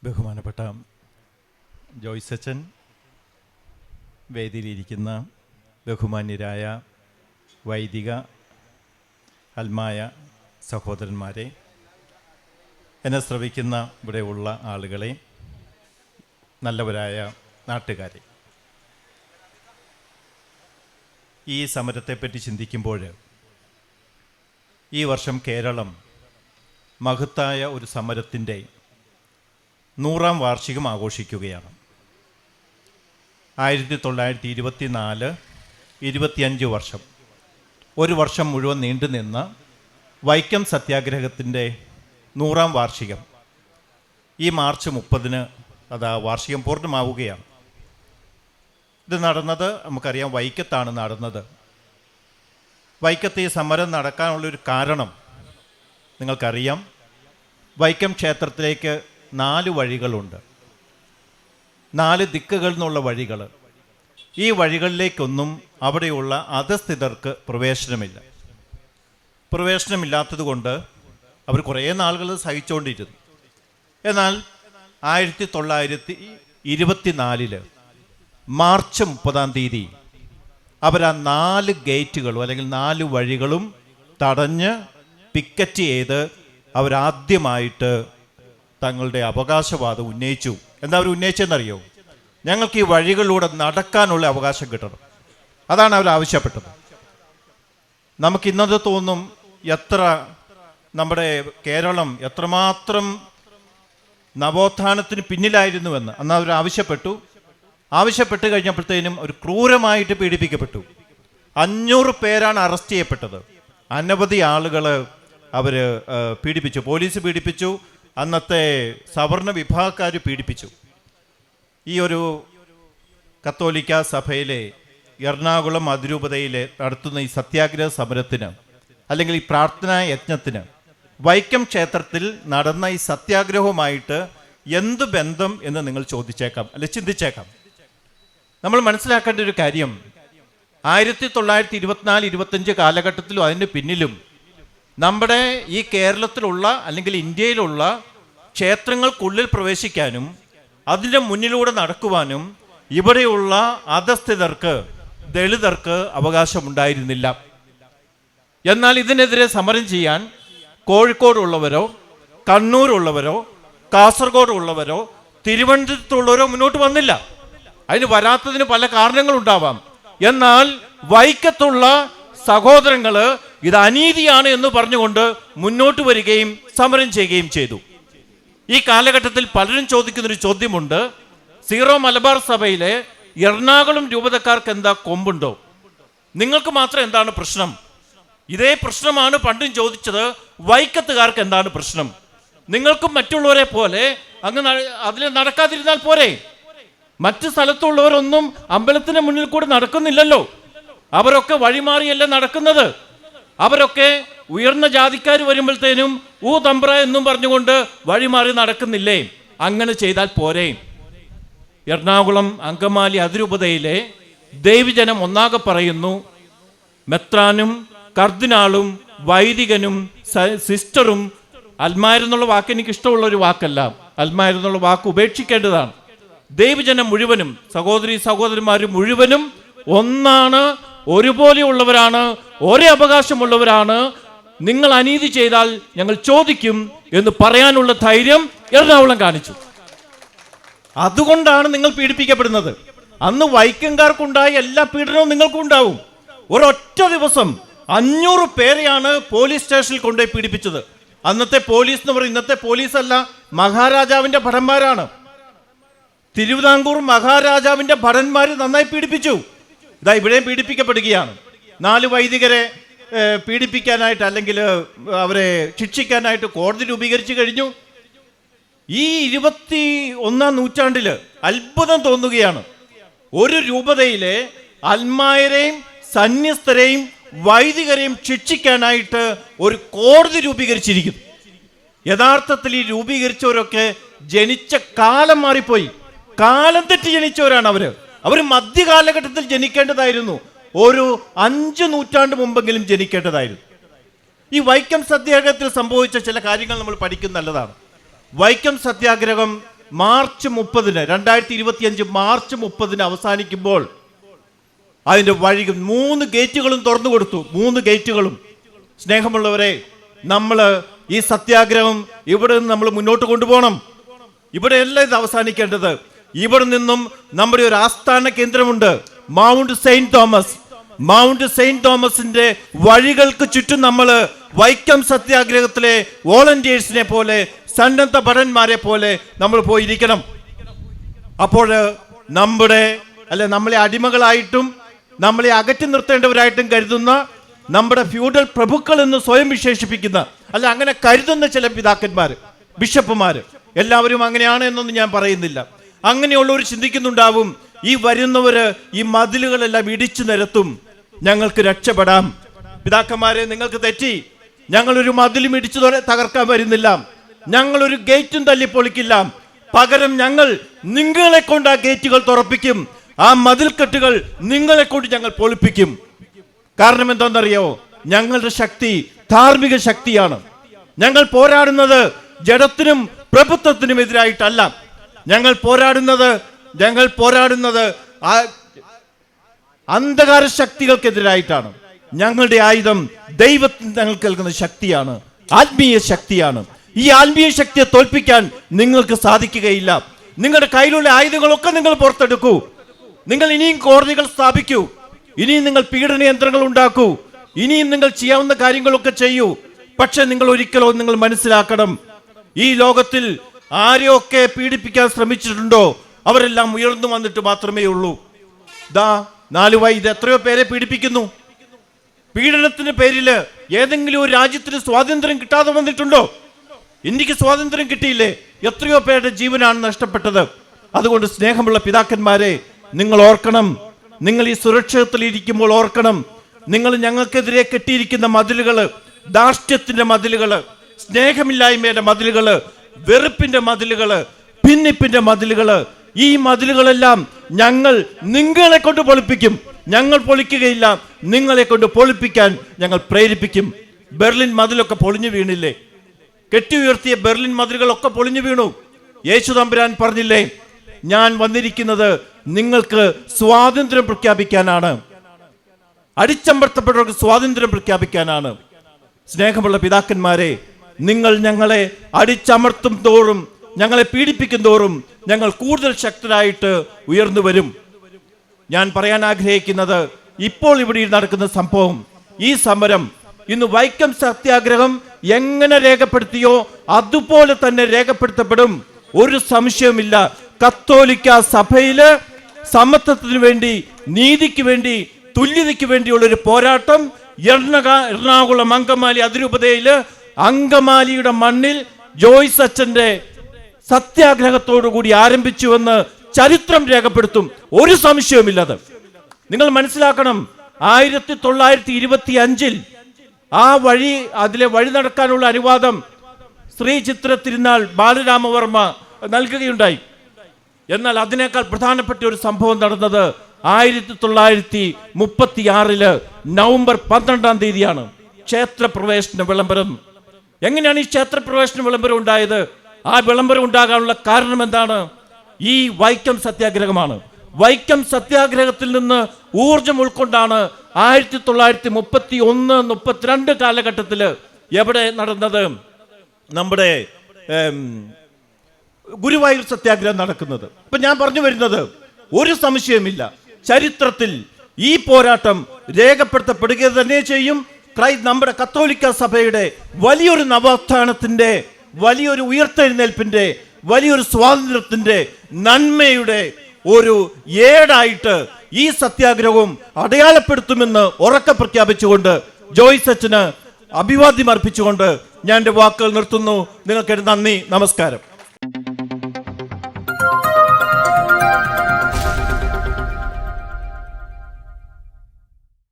ബഹുമാനപ്പെട്ട ജോയ്സ് അച്ഛൻ, വേദിയിലിരിക്കുന്ന ബഹുമാന്യരായ വൈദിക അൽമായ സഹോദരന്മാരെ, എന്നെ ശ്രവിക്കുന്ന ഇവിടെയുള്ള ആളുകളെ, നല്ലവരായ നാട്ടുകാരെ, ഈ സമരത്തെപ്പറ്റി ചിന്തിക്കുമ്പോൾ ഈ വർഷം കേരളം മഹത്തായ ഒരു സമരത്തിൻ്റെ 100-ാം വാർഷികം ആഘോഷിക്കുകയാണ്. 1924 25 വർഷം, ഒരു വർഷം മുഴുവൻ നീണ്ടുനിന്ന വൈക്കം സത്യാഗ്രഹത്തിൻ്റെ 100-ാം വാർഷികം ഈ മാർച്ച് 30-ന് വാർഷികം പൂർണ്ണമാവുകയാണ്. ഇത് നടന്നത് നമുക്കറിയാം, വൈക്കത്താണ് നടന്നത്. വൈക്കത്ത് ഈ സമരം നടക്കാനുള്ളൊരു കാരണം നിങ്ങൾക്കറിയാം. വൈക്കം ക്ഷേത്രത്തിലേക്ക് 4 വഴികളുണ്ട്, 4 ദിക്കുകളിൽ നിന്നുള്ള വഴികൾ. ഈ വഴികളിലേക്കൊന്നും അവിടെയുള്ള അധസ്ഥിതർക്ക് പ്രവേശനമില്ല. പ്രവേശനമില്ലാത്തത് കൊണ്ട് അവർ കുറേ നാളുകൾ സഹിച്ചുകൊണ്ടിരുന്നു. എന്നാൽ 1924 മാർച്ച് 30-ാം തീയതി അവരാ 4 ഗേറ്റുകളും അല്ലെങ്കിൽ 4 വഴികളും തടഞ്ഞ് പിക്കറ്റ് ചെയ്ത് അവരാദ്യമായിട്ട് തങ്ങളുടെ അവകാശവാദം ഉന്നയിച്ചു. എന്താ അവർ ഉന്നയിച്ചതെന്നറിയോ? ഞങ്ങൾക്ക് ഈ വഴികളിലൂടെ നടക്കാനുള്ള അവകാശം കിട്ടണം. അതാണ് അവർ ആവശ്യപ്പെട്ടത്. നമുക്കിന്നത് തോന്നും, എത്ര നമ്മുടെ കേരളം എത്രമാത്രം നവോത്ഥാനത്തിന് പിന്നിലായിരുന്നുവെന്ന്. അന്ന് അവർ ആവശ്യപ്പെട്ട് കഴിഞ്ഞപ്പോഴത്തേനും ഒരു ക്രൂരമായിട്ട് പീഡിപ്പിക്കപ്പെട്ടു. 500 പേരാണ് അറസ്റ്റ് ചെയ്യപ്പെട്ടത്. അനവധി ആളുകൾ അവർ പീഡിപ്പിച്ചു, പോലീസ് പീഡിപ്പിച്ചു, അന്നത്തെ സവർണ വിഭാഗക്കാർ പീഡിപ്പിച്ചു. ഈ ഒരു കത്തോലിക്ക സഭയിലെ എറണാകുളം അതിരൂപതയിലെ നടത്തുന്ന ഈ സത്യാഗ്രഹ സമരത്തിന് അല്ലെങ്കിൽ ഈ പ്രാർത്ഥനാ യജ്ഞത്തിന് വൈക്കം ക്ഷേത്രത്തിൽ നടന്ന ഈ സത്യാഗ്രഹവുമായിട്ട് എന്ത് ബന്ധം എന്ന് നിങ്ങൾ ചോദിച്ചേക്കാം, അല്ലെ ചിന്തിച്ചേക്കാം. നമ്മൾ മനസ്സിലാക്കേണ്ട ഒരു കാര്യം, 1924-25 കാലഘട്ടത്തിലും അതിന് പിന്നിലും നമ്മുടെ ഈ കേരളത്തിലുള്ള അല്ലെങ്കിൽ ഇന്ത്യയിലുള്ള ക്ഷേത്രങ്ങൾക്കുള്ളിൽ പ്രവേശിക്കാനും അതിൻ്റെ മുന്നിലൂടെ നടക്കുവാനും ഇവിടെയുള്ള അധസ്ഥിതർക്ക്, ദളിതർക്ക് അവകാശമുണ്ടായിരുന്നില്ല. എന്നാൽ ഇതിനെതിരെ സമരം ചെയ്യാൻ കോഴിക്കോടുള്ളവരോ കണ്ണൂരുള്ളവരോ കാസർഗോഡുള്ളവരോ തിരുവനന്തപുരത്തുള്ളവരോ മുന്നോട്ട് വന്നില്ല. അതിന് വരാത്തതിന് പല കാരണങ്ങളുണ്ടാവാം. എന്നാൽ വൈക്കത്തുള്ള സഹോദരങ്ങൾ ഇത് അനീതിയാണ് എന്ന് പറഞ്ഞുകൊണ്ട് മുന്നോട്ട് വരികയും സമരം ചെയ്യുകയും ചെയ്തു. ഈ കാലഘട്ടത്തിൽ പലരും ചോദിക്കുന്നൊരു ചോദ്യമുണ്ട്, സീറോ മലബാർ സഭയിലെ എറണാകുളം രൂപതക്കാർക്ക് എന്താ കൊമ്പുണ്ടോ? നിങ്ങൾക്ക് മാത്രം എന്താണ് പ്രശ്നം? ഇതേ പ്രശ്നമാണ് പണ്ടും ചോദിച്ചത്, വൈക്കത്തുകാർക്ക് എന്താണ് പ്രശ്നം? നിങ്ങൾക്കും മറ്റുള്ളവരെ പോലെ അങ്ങ് അതിൽ നടക്കാതിരുന്നാൽ പോരെ? മറ്റ് സ്ഥലത്തുള്ളവരൊന്നും അമ്പലത്തിന് മുന്നിൽ കൂടെ നടക്കുന്നില്ലല്ലോ. അവരൊക്കെ വഴിമാറിയല്ല നടക്കുന്നത്. അവരൊക്കെ ഉയർന്ന ജാതിക്കാർ വരുമ്പോഴത്തേനും തമ്പ്ര എന്നും പറഞ്ഞുകൊണ്ട് വഴിമാറി നടക്കുന്നില്ലേ? അങ്ങനെ ചെയ്താൽ പോരെ? എറണാകുളം അങ്കമാലി അതിരൂപതയിലെ ദൈവജനം ഒന്നാകെ പറയുന്നു, മെത്രാനും കർദിനാളും വൈദികനും സിസ്റ്ററും, അൽമാരെന്നുള്ള വാക്ക് എനിക്ക് ഇഷ്ടമുള്ള ഒരു വാക്കല്ല, അൽമാരെന്നുള്ള വാക്ക് ഉപേക്ഷിക്കേണ്ടതാണ്. ദൈവജനം മുഴുവനും, സഹോദരന്മാർ മുഴുവനും ഒന്നാണ്, ഒരുപോലെയുള്ളവരാണ്, ഒരേ അവകാശമുള്ളവരാണ്. നിങ്ങൾ അനീതി ചെയ്താൽ ഞങ്ങൾ ചോദിക്കും എന്ന് പറയാനുള്ള ധൈര്യം എറണാകുളം കാണിച്ചു. അതുകൊണ്ടാണ് നിങ്ങൾ പീഡിപ്പിക്കപ്പെടുന്നത്. അന്ന് വൈക്കംകാർക്കുണ്ടായ എല്ലാ പീഡനവും നിങ്ങൾക്കും ഉണ്ടാവും. ഒരൊറ്റ ദിവസം 500 പേരെയാണ് പോലീസ് സ്റ്റേഷനിൽ കൊണ്ടുപോയി പീഡിപ്പിച്ചത്. അന്നത്തെ പോലീസ് എന്ന് പറയും, ഇന്നത്തെ പോലീസല്ല, മഹാരാജാവിന്റെ ഭടന്മാരാണ്. തിരുവിതാംകൂർ മഹാരാജാവിന്റെ ഭടന്മാർ നന്നായി പീഡിപ്പിച്ചു. ഇതാ ഇവിടെയും പീഡിപ്പിക്കപ്പെടുകയാണ്. 4 വൈദികരെ പീഡിപ്പിക്കാനായിട്ട് അല്ലെങ്കിൽ അവരെ ശിക്ഷിക്കാനായിട്ട് കോടതി രൂപീകരിച്ചു കഴിഞ്ഞു. ഈ 21-ാം നൂറ്റാണ്ടിൽ അത്ഭുതം തോന്നുകയാണ്. ഒരു രൂപതയിലെ അൽമായരെയും സന്യസ്തരെയും വൈദികരെയും ശിക്ഷിക്കാനായിട്ട് ഒരു കോടതി രൂപീകരിച്ചിരിക്കുന്നു. യഥാർത്ഥത്തിൽ ഈ രൂപീകരിച്ചവരൊക്കെ ജനിച്ച കാലം മാറിപ്പോയി, കാലം തെറ്റി ജനിച്ചവരാണ് അവർ മധ്യകാലഘട്ടത്തിൽ ജനിക്കേണ്ടതായിരുന്നു. ഒരു 5 നൂറ്റാണ്ട് മുമ്പെങ്കിലും ജനിക്കേണ്ടതായിരുന്നു. ഈ വൈക്കം സത്യാഗ്രഹത്തിൽ സംഭവിച്ച ചില കാര്യങ്ങൾ നമ്മൾ പഠിക്കുന്നത് നല്ലതാണ്. വൈക്കം സത്യാഗ്രഹം മാർച്ച് 30 2025 മാർച്ച് 30 അവസാനിക്കുമ്പോൾ അതിൻ്റെ വഴികൾ 3 ഗേറ്റുകളും തുറന്നു കൊടുത്തു. 3 ഗേറ്റുകളും. സ്നേഹമുള്ളവരെ, നമ്മൾ ഈ സത്യാഗ്രഹം ഇവിടെ നിന്ന് നമ്മൾ മുന്നോട്ട് കൊണ്ടുപോകണം. ഇവിടെയല്ല ഇത് അവസാനിക്കേണ്ടത്. ഇവിടെ നിന്നും നമ്മുടെ ഒരു ആസ്ഥാന കേന്ദ്രമുണ്ട്, Mount Saint Thomas. Mount Saint തോമസിന്റെ വഴികൾക്ക് ചുറ്റും നമ്മൾ വൈക്കം സത്യാഗ്രഹത്തിലെ വോളണ്ടിയേഴ്സിനെ പോലെ, സന്നദ്ധ ഭടന്മാരെ പോലെ നമ്മൾ പോയിരിക്കണം. അപ്പോൾ നമ്മളെ അടിമകളായിട്ടും നമ്മളെ അകറ്റി നിർത്തേണ്ടവരായിട്ടും കരുതുന്ന നമ്മുടെ ഫ്യൂഡൽ പ്രഭുക്കൾ എന്ന് സ്വയം വിശേഷിപ്പിക്കുന്ന, അങ്ങനെ കരുതുന്ന ചില പിതാക്കന്മാർ, ബിഷപ്പുമാർ, എല്ലാവരും അങ്ങനെയാണ് എന്നൊന്നും ഞാൻ പറയുന്നില്ല. അങ്ങനെയുള്ളവർ ചിന്തിക്കുന്നുണ്ടാവും, ഈ വരുന്നവര് ഈ മതിലുകളെല്ലാം ഇടിച്ചു നിരത്തും, ഞങ്ങൾക്ക് രക്ഷപ്പെടാം. പിതാക്കന്മാരെ, നിങ്ങൾക്ക് തെറ്റി. ഞങ്ങളൊരു മതിലും ഇടിച്ചു തകർക്കാൻ വരുന്നില്ല. ഞങ്ങളൊരു ഗേറ്റും തല്ലിപ്പൊളിക്കില്ല. പകരം ഞങ്ങൾ നിങ്ങളെ കൊണ്ട് ആ ഗേറ്റുകൾ തുറപ്പിക്കും. ആ മതിൽക്കെട്ടുകൾ നിങ്ങളെ കൊണ്ട് ഞങ്ങൾ പൊളിപ്പിക്കും. കാരണം എന്താണെന്നറിയോ? ഞങ്ങളുടെ ശക്തി ധാർമ്മിക ശക്തിയാണ്. ഞങ്ങൾ പോരാടുന്നത് ജഡത്തിനും പ്രഭുത്വത്തിനും എതിരായിട്ടല്ല. ഞങ്ങൾ പോരാടുന്നത് അന്ധകാര ശക്തികൾക്കെതിരായിട്ടാണ്. ഞങ്ങളുടെ ആയുധം ദൈവത്തിന് ഞങ്ങൾക്ക് നൽകുന്ന ശക്തിയാണ്, ആത്മീയ ശക്തിയാണ്. ഈ ആത്മീയ ശക്തിയെ തോൽപ്പിക്കാൻ നിങ്ങൾക്ക് സാധിക്കുകയില്ല. നിങ്ങളുടെ കയ്യിലുള്ള ആയുധങ്ങളൊക്കെ നിങ്ങൾ പുറത്തെടുക്കൂ. നിങ്ങൾ ഇനിയും കോടതികൾ സ്ഥാപിക്കൂ. ഇനിയും നിങ്ങൾ പീഡന യന്ത്രങ്ങൾ ഉണ്ടാക്കൂ. ഇനിയും നിങ്ങൾ ചെയ്യാവുന്ന കാര്യങ്ങളൊക്കെ ചെയ്യൂ. പക്ഷെ നിങ്ങൾ മനസ്സിലാക്കണം, ഈ ലോകത്തിൽ ആരെയൊക്കെ പീഡിപ്പിക്കാൻ ശ്രമിച്ചിട്ടുണ്ടോ അവരെല്ലാം ഉയർന്നു വന്നിട്ട് മാത്രമേ ഉള്ളൂ. 4 ഇത് എത്രയോ പേരെ പീഡിപ്പിക്കുന്നു. പീഡനത്തിന്റെ പേരിൽ ഏതെങ്കിലും ഒരു രാജ്യത്തിന് സ്വാതന്ത്ര്യം കിട്ടാതെ വന്നിട്ടുണ്ടോ? ഇന്ത്യക്ക് സ്വാതന്ത്ര്യം കിട്ടിയില്ലേ? എത്രയോ പേരുടെ ജീവനാണ് നഷ്ടപ്പെട്ടത്. അതുകൊണ്ട് സ്നേഹമുള്ള പിതാക്കന്മാരെ, നിങ്ങൾ ഓർക്കണം, നിങ്ങൾ ഈ സുരക്ഷിതത്തിൽ ഇരിക്കുമ്പോൾ ഓർക്കണം, നിങ്ങൾ ഞങ്ങൾക്കെതിരെ കെട്ടിയിരിക്കുന്ന മതിലുകള്, ധാർഷ്ട്യത്തിന്റെ മതിലുകള്, സ്നേഹമില്ലായ്മയുടെ മതിലുകള്, വെറുപ്പിന്റെ മതിലുകള്, ഭിന്നിപ്പിന്റെ മതിലുകള്, ഈ മതിലുകളെല്ലാം ഞങ്ങൾ നിങ്ങളെ കൊണ്ട് പൊളിപ്പിക്കും. ഞങ്ങൾ പൊളിക്കുകയില്ല, നിങ്ങളെ കൊണ്ട് പൊളിപ്പിക്കാൻ ഞങ്ങൾ പ്രേരിപ്പിക്കും. ബെർലിൻ മതിലൊക്കെ പൊളിഞ്ഞു വീണില്ലേ? കെട്ടി ഉയർത്തിയ ബെർലിൻ മതിലുകളൊക്കെ പൊളിഞ്ഞു വീണു. യേശു തമ്പുരാൻ പറഞ്ഞില്ലേ, ഞാൻ വന്നിരിക്കുന്നത് നിങ്ങൾക്ക് സ്വാതന്ത്ര്യം പ്രഖ്യാപിക്കാനാണ്, അടിച്ചമർത്തപ്പെട്ടവർക്ക് സ്വാതന്ത്ര്യം പ്രഖ്യാപിക്കാനാണ്. സ്നേഹമുള്ള പിതാക്കന്മാരെ, നിങ്ങൾ ഞങ്ങളെ അടിച്ചമർത്തും തോറും, ഞങ്ങളെ പീഡിപ്പിക്കും തോറും ഞങ്ങൾ കൂടുതൽ ശക്തരായിട്ട് ഉയർന്നു വരും. ഞാൻ പറയാൻ ആഗ്രഹിക്കുന്നത്, ഇപ്പോൾ ഇവിടെ നടക്കുന്ന സംഭവം, ഈ സമരം, ഇന്ന് വൈക്കം സത്യാഗ്രഹം എങ്ങനെ രേഖപ്പെടുത്തിയോ അതുപോലെ തന്നെ രേഖപ്പെടുത്തപ്പെടും. ഒരു സംശയവുമില്ല. കത്തോലിക്ക സഭയില് സമത്വത്തിന് വേണ്ടി, നീതിക്ക് വേണ്ടി, തുല്യതയ്ക്ക് വേണ്ടിയുള്ളൊരു പോരാട്ടം എറണാകുളം അങ്കമാലി അതിരൂപതയില്, അങ്കമാലിയുടെ മണ്ണിൽ ജോയ്സ് അച്ഛന്റെ സത്യാഗ്രഹത്തോടുകൂടി ആരംഭിച്ചുവെന്ന് ചരിത്രം രേഖപ്പെടുത്തും. ഒരു സംശയവുമില്ലത്. നിങ്ങൾ മനസ്സിലാക്കണം, 1925 അതിലെ വഴി നടക്കാനുള്ള അനുവാദം ശ്രീ ചിത്ര തിരുനാൾ ബാലരാമവർമ്മ നൽകുകയുണ്ടായി. എന്നാൽ അതിനേക്കാൾ പ്രധാനപ്പെട്ട ഒരു സംഭവം നടന്നത് 1936 നവംബർ 12 ക്ഷേത്രപ്രവേശന വിളംബരം. എങ്ങനെയാണ് ഈ ക്ഷേത്രപ്രവേശന വിളംബരം ഉണ്ടായത്? ആ വിളംബരം ഉണ്ടാകാനുള്ള കാരണം എന്താണ്? ഈ വൈക്കം സത്യാഗ്രഹമാണ്. വൈക്കം സത്യാഗ്രഹത്തിൽ നിന്ന് ഊർജം ഉൾക്കൊണ്ടാണ് 1931-32 കാലഘട്ടത്തിൽ എവിടെ നടന്നത്? നമ്മുടെ ഗുരുവായൂർ സത്യാഗ്രഹം നടക്കുന്നത്. അപ്പൊ ഞാൻ പറഞ്ഞു വരുന്നത്, ഒരു സംശയമില്ല, ചരിത്രത്തിൽ ഈ പോരാട്ടം രേഖപ്പെടുത്തപ്പെടുക തന്നെ ചെയ്യും. നമ്മുടെ കത്തോലിക്ക സഭയുടെ വലിയൊരു നവോത്ഥാനത്തിന്റെ, വലിയൊരു ഉയർത്തെഴുന്നേൽപ്പിന്റെ, വലിയൊരു സ്വാതന്ത്ര്യത്തിന്റെ, നന്മയുടെ ഒരു ഏടായിട്ട് ഈ സത്യാഗ്രഹവും അടയാളപ്പെടുത്തുമെന്ന് ഉറക്കെ പ്രഖ്യാപിച്ചുകൊണ്ട്, ജോയ്സ് അച്ഛന് അഭിവാദ്യം അർപ്പിച്ചുകൊണ്ട് ഞാൻ എൻ്റെ വാക്കുകൾ നിർത്തുന്നു. നിങ്ങൾക്ക് നന്ദി, നമസ്കാരം.